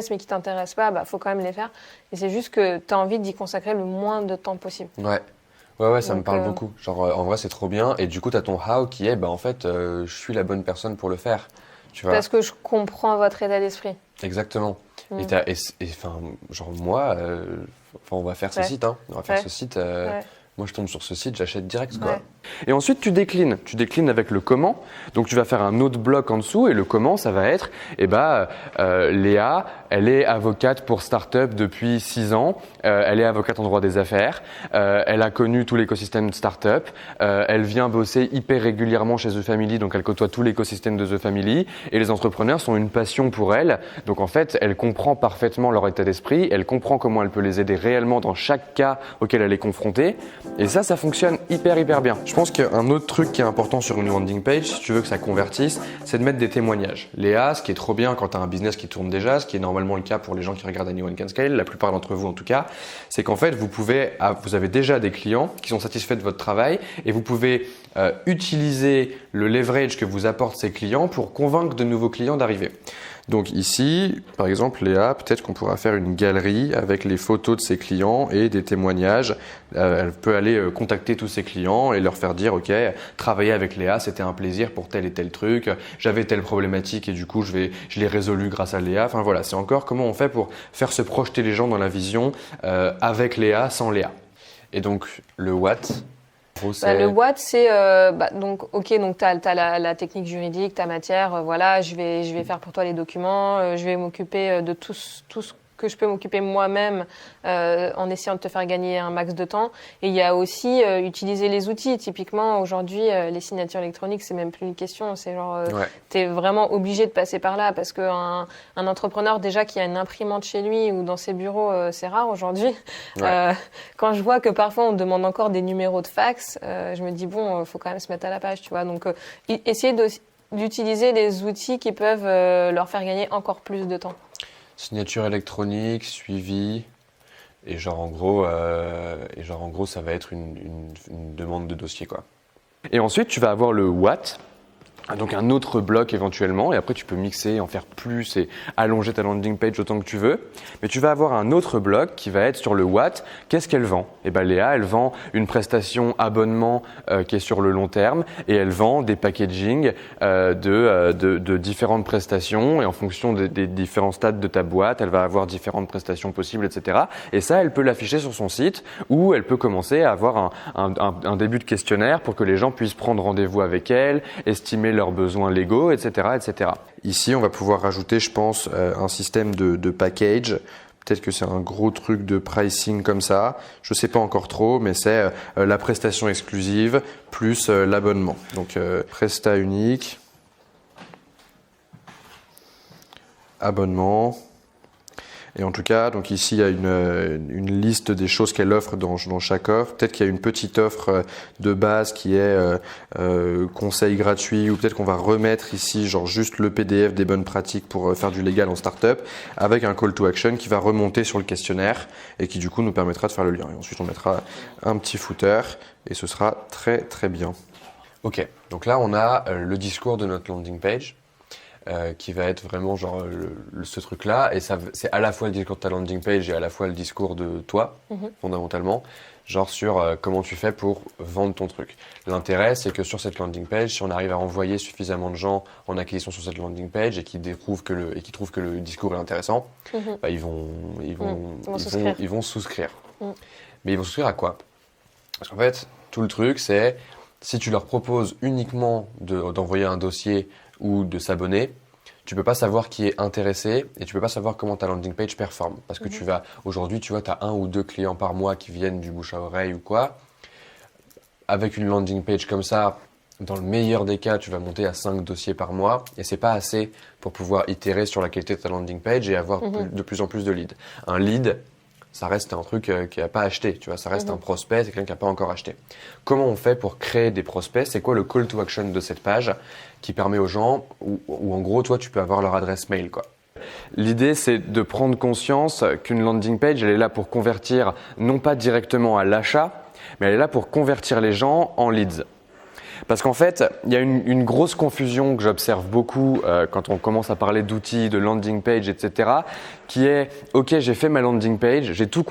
mais qui t'intéressent pas, faut quand même les faire. Et c'est juste que tu as envie d'y consacrer le moins de temps possible. Ouais, ça me parle beaucoup. Genre, en vrai, c'est trop bien. Et du coup, tu as ton how qui est, en fait, je suis la bonne personne pour le faire. Tu vois? Parce que je comprends votre état d'esprit. Exactement. Mm. Enfin, genre, moi, on va faire ce site, hein. On va faire ce site. Moi, je tombe sur ce site, j'achète direct, quoi. Et ensuite, tu déclines. Tu déclines avec le comment. Donc, tu vas faire un autre bloc en dessous. Et le comment, ça va être, Léa, elle est avocate pour start-up depuis 6 ans. Elle est avocate en droit des affaires. Elle a connu tout l'écosystème de start-up. Elle vient bosser hyper régulièrement chez The Family. Donc, elle côtoie tout l'écosystème de The Family. Et les entrepreneurs sont une passion pour elle. Donc, en fait, elle comprend parfaitement leur état d'esprit. Elle comprend comment elle peut les aider réellement dans chaque cas auquel elle est confrontée. Et ça fonctionne hyper bien. Je pense qu'un autre truc qui est important sur une landing page, si tu veux que ça convertisse, c'est de mettre des témoignages. Léa, ce qui est trop bien quand tu as un business qui tourne déjà, ce qui est normalement le cas pour les gens qui regardent Anyone Can Scale, la plupart d'entre vous en tout cas, c'est qu'en fait, vous avez déjà des clients qui sont satisfaits de votre travail et vous pouvez utiliser le leverage que vous apportent ces clients pour convaincre de nouveaux clients d'arriver. Donc ici, par exemple, Léa, peut-être qu'on pourra faire une galerie avec les photos de ses clients et des témoignages. Elle peut aller contacter tous ses clients et leur faire dire, OK, travailler avec Léa, c'était un plaisir pour tel et tel truc. J'avais telle problématique et du coup, je l'ai résolu grâce à Léa. Enfin voilà, c'est encore comment on fait pour faire se projeter les gens dans la vision avec Léa, sans Léa. Et donc, le what? Le what, c'est donc t'as la technique juridique, ta matière, voilà, je vais faire pour toi les documents, je vais m'occuper de tout ce que je peux m'occuper moi-même en essayant de te faire gagner un max de temps. Et il y a aussi utiliser les outils. Typiquement, aujourd'hui, les signatures électroniques, c'est même plus une question. C'est genre, t'es vraiment obligé de passer par là parce qu'un entrepreneur déjà qui a une imprimante chez lui ou dans ses bureaux, c'est rare aujourd'hui. Quand je vois que parfois on demande encore des numéros de fax, je me dis bon, faut quand même se mettre à la page, tu vois. Donc, essayer d'utiliser des outils qui peuvent leur faire gagner encore plus de temps. Signature électronique, suivi, et genre en gros, ça va être une demande de dossier, quoi. Et ensuite, tu vas avoir le what, donc un autre bloc éventuellement, et après tu peux mixer, en faire plus et allonger ta landing page autant que tu veux. Mais tu vas avoir un autre bloc qui va être sur le what. Qu'est-ce qu'elle vend? Et Léa, elle vend une prestation abonnement qui est sur le long terme, et elle vend des packaging de différentes prestations, et en fonction des différents stades de ta boîte, elle va avoir différentes prestations possibles, etc. Et ça, elle peut l'afficher sur son site, ou elle peut commencer à avoir un début de questionnaire pour que les gens puissent prendre rendez-vous avec elle, estimer leurs besoins légaux, etc., etc. Ici, on va pouvoir rajouter, je pense, un système de package. Peut-être que c'est un gros truc de pricing comme ça. Je ne sais pas encore trop, mais c'est la prestation exclusive plus l'abonnement. Donc, Presta unique, abonnement. Et en tout cas, donc ici, il y a une liste des choses qu'elle offre dans chaque offre. Peut-être qu'il y a une petite offre de base qui est conseil gratuit, ou peut-être qu'on va remettre ici genre juste le PDF des bonnes pratiques pour faire du légal en startup, avec un call to action qui va remonter sur le questionnaire et qui du coup nous permettra de faire le lien. Et ensuite, on mettra un petit footer et ce sera très très bien. Ok, donc là on a le discours de notre landing page. Qui va être vraiment genre ce truc-là, et ça, c'est à la fois le discours de ta landing page et à la fois le discours de toi, fondamentalement, genre sur comment tu fais pour vendre ton truc. L'intérêt, c'est que sur cette landing page, si on arrive à envoyer suffisamment de gens en acquisition sur cette landing page et qui trouvent que le discours est intéressant, ils vont souscrire. Mais ils vont souscrire à quoi? Parce qu'en fait, tout le truc, c'est si tu leur proposes uniquement d'envoyer un dossier ou de s'abonner, tu peux pas savoir qui est intéressé et tu peux pas savoir comment ta landing page performe. Parce que aujourd'hui, tu vois, tu as 1 ou 2 clients par mois qui viennent du bouche à oreille ou quoi. Avec une landing page comme ça, dans le meilleur des cas, tu vas monter à 5 dossiers par mois et c'est pas assez pour pouvoir itérer sur la qualité de ta landing page et avoir de plus en plus de leads. Un lead, ça reste un truc qui n'a pas acheté, tu vois, ça reste un prospect, c'est quelqu'un qui n'a pas encore acheté. Comment on fait pour créer des prospects? C'est quoi le call to action de cette page qui permet aux gens, ou en gros, toi, tu peux avoir leur adresse mail, quoi. L'idée, c'est de prendre conscience qu'une landing page, elle est là pour convertir non pas directement à l'achat, mais elle est là pour convertir les gens en leads. Parce qu'en fait, il y a une grosse confusion que j'observe beaucoup quand on commence à parler d'outils, de landing page, etc. qui est, OK, j'ai fait ma landing page, j'ai tout compris.